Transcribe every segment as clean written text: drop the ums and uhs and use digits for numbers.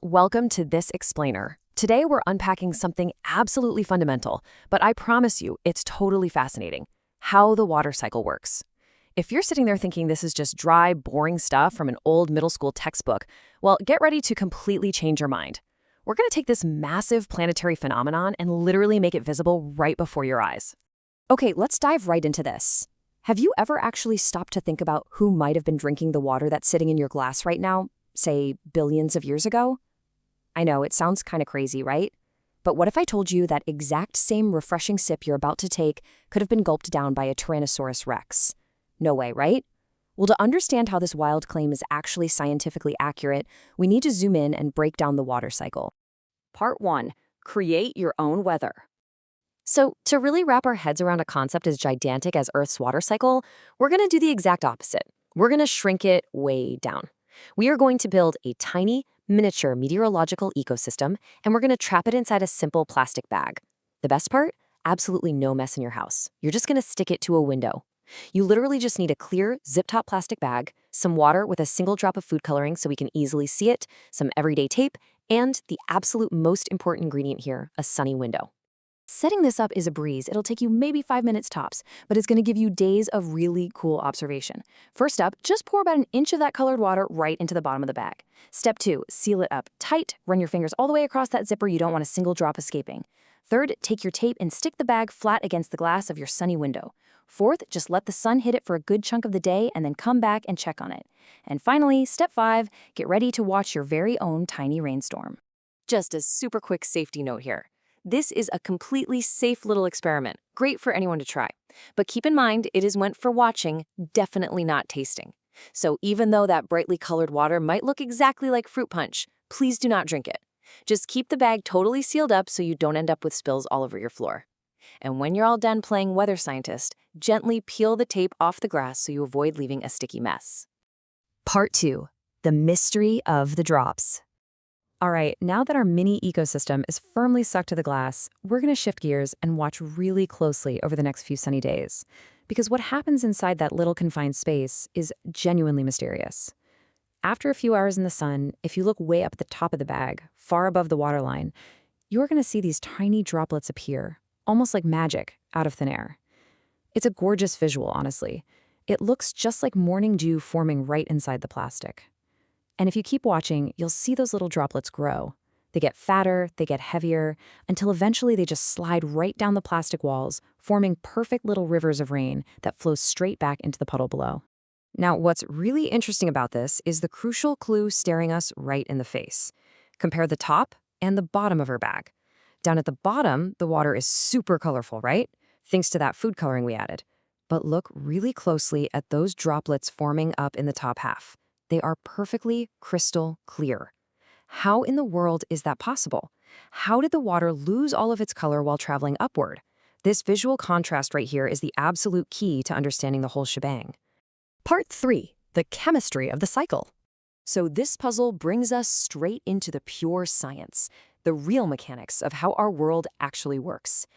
Welcome to This Explainer. Today we're unpacking something absolutely fundamental, but I promise you it's totally fascinating: how the water cycle works. If you're sitting there thinking this is just dry, boring stuff from an old middle school textbook, well, get ready to completely change your mind. We're going to take this massive planetary phenomenon and literally make it visible right before your eyes. Okay, let's dive right into this. Have you ever actually stopped to think about who might have been drinking the water that's sitting in your glass right now, say billions of years ago? I know, it sounds kind of crazy, right? But what if I told you that exact same refreshing sip you're about to take could have been gulped down by a Tyrannosaurus rex? No way, right? Well, to understand how this wild claim is actually scientifically accurate, we need to zoom in and break down the water cycle. Part 1. Create your own weather. So, to really wrap our heads around a concept as gigantic as Earth's water cycle, we're going to do the exact opposite. We're going to shrink it way down. We are going to build a tiny, miniature meteorological ecosystem, and we're going to trap it inside a simple plastic bag. The best part? Absolutely no mess in your house. You're just going to stick it to a window. You literally just need a clear, zip-top plastic bag, some water with a single drop of food coloring so we can easily see it, some everyday tape, and the absolute most important ingredient here, a sunny window. Setting this up is a breeze. It'll take you maybe 5 minutes tops, but it's going to give you days of really cool observation. First up, just pour about an inch of that colored water right into the bottom of the bag. Step 2, seal it up tight. Run your fingers all the way across that zipper. You don't want a single drop escaping. Third, take your tape and stick the bag flat against the glass of your sunny window. Fourth, just let the sun hit it for a good chunk of the day and then come back and check on it. And finally, step 5, get ready to watch your very own tiny rainstorm. Just a super quick safety note here. This is a completely safe little experiment, great for anyone to try. But keep in mind, it is meant for watching, definitely not tasting. So even though that brightly colored water might look exactly like fruit punch, please do not drink it. Just keep the bag totally sealed up so you don't end up with spills all over your floor. And when you're all done playing weather scientist, gently peel the tape off the grass so you avoid leaving a sticky mess. Part 2. The mystery of the drops. All right, now that our mini ecosystem is firmly stuck to the glass, we're going to shift gears and watch really closely over the next few sunny days. Because what happens inside that little confined space is genuinely mysterious. After a few hours in the sun, if you look way up at the top of the bag, far above the waterline, you're going to see these tiny droplets appear, almost like magic, out of thin air. It's a gorgeous visual, honestly. It looks just like morning dew forming right inside the plastic. And if you keep watching, you'll see those little droplets grow. They get fatter, they get heavier, until eventually they just slide right down the plastic walls, forming perfect little rivers of rain that flow straight back into the puddle below. Now, what's really interesting about this is the crucial clue staring us right in the face. Compare the top and the bottom of her bag. Down at the bottom, the water is super colorful, right? Thanks to that food coloring we added. But look really closely at those droplets forming up in the top half. They are perfectly crystal clear. How in the world is that possible? How did the water lose all of its color while traveling upward? This visual contrast right here is the absolute key to understanding the whole shebang. Part 3. The chemistry of the cycle. So this puzzle brings us straight into the pure science, the real mechanics of how our world actually works.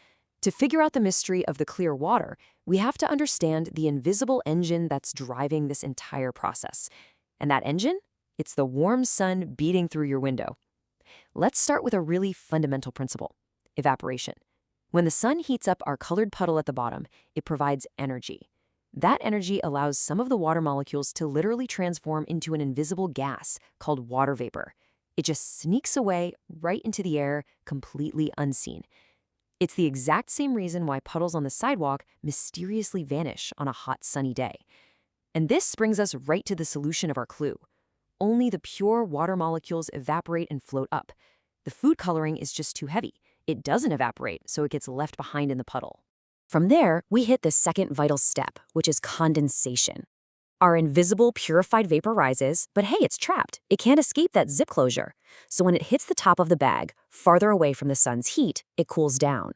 To figure out the mystery of the clear water, we have to understand the invisible engine that's driving this entire process. And that engine? It's the warm sun beating through your window. Let's start with a really fundamental principle: evaporation. When the sun heats up our colored puddle at the bottom, it provides energy. That energy allows some of the water molecules to literally transform into an invisible gas called water vapor. It just sneaks away right into the air, completely unseen. It's the exact same reason why puddles on the sidewalk mysteriously vanish on a hot, sunny day. And this brings us right to the solution of our clue. Only the pure water molecules evaporate and float up. The food coloring is just too heavy. It doesn't evaporate, so it gets left behind in the puddle. From there, we hit the second vital step, which is condensation. Our invisible, purified vapor rises, but hey, it's trapped. It can't escape that zip closure. So when it hits the top of the bag, farther away from the sun's heat, it cools down.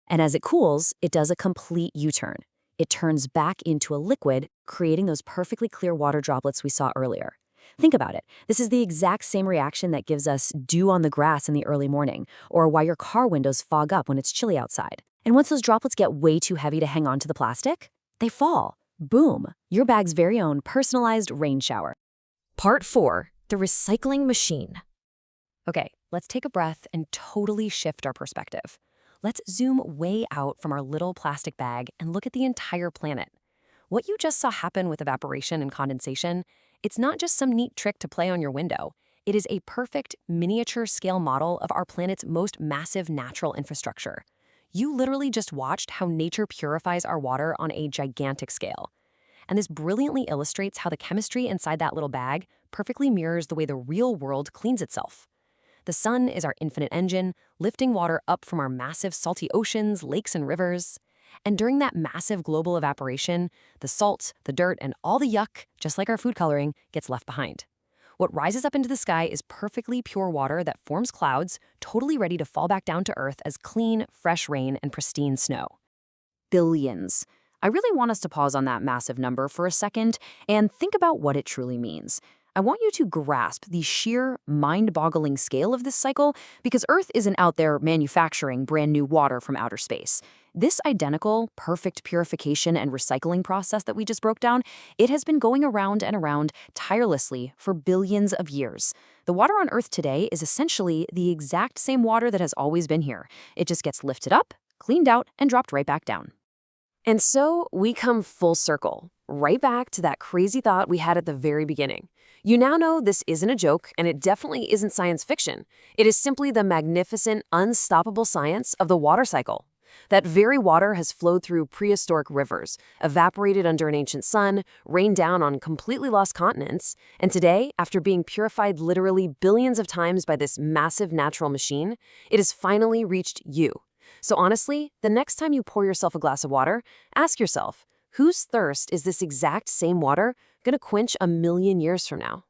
And as it cools, it does a complete U-turn. It turns back into a liquid, creating those perfectly clear water droplets we saw earlier. Think about it. This is the exact same reaction that gives us dew on the grass in the early morning, or why your car windows fog up when it's chilly outside. And once those droplets get way too heavy to hang on to the plastic, they fall. Boom! Your bag's very own personalized rain shower. Part 4. The recycling machine. Okay, let's take a breath and totally shift our perspective. Let's zoom way out from our little plastic bag and look at the entire planet. What you just saw happen with evaporation and condensation, it's not just some neat trick to play on your window. It is a perfect miniature scale model of our planet's most massive natural infrastructure. You literally just watched how nature purifies our water on a gigantic scale. And this brilliantly illustrates how the chemistry inside that little bag perfectly mirrors the way the real world cleans itself. The sun is our infinite engine, lifting water up from our massive salty oceans, lakes, and rivers. And during that massive global evaporation, the salt, the dirt, and all the yuck, just like our food coloring, gets left behind. What rises up into the sky is perfectly pure water that forms clouds, totally ready to fall back down to Earth as clean, fresh rain and pristine snow. Billions. I really want us to pause on that massive number for a second and think about what it truly means. I want you to grasp the sheer, mind-boggling scale of this cycle because Earth isn't out there manufacturing brand new water from outer space. This identical, perfect purification and recycling process that we just broke down, it has been going around and around tirelessly for billions of years. The water on Earth today is essentially the exact same water that has always been here. It just gets lifted up, cleaned out, and dropped right back down. And so we come full circle, right back to that crazy thought we had at the very beginning. You now know this isn't a joke, and it definitely isn't science fiction. It is simply the magnificent, unstoppable science of the water cycle. That very water has flowed through prehistoric rivers, evaporated under an ancient sun, rained down on completely lost continents, and today, after being purified literally billions of times by this massive natural machine, it has finally reached you. So honestly, the next time you pour yourself a glass of water, ask yourself, whose thirst is this exact same water going to quench a million years from now?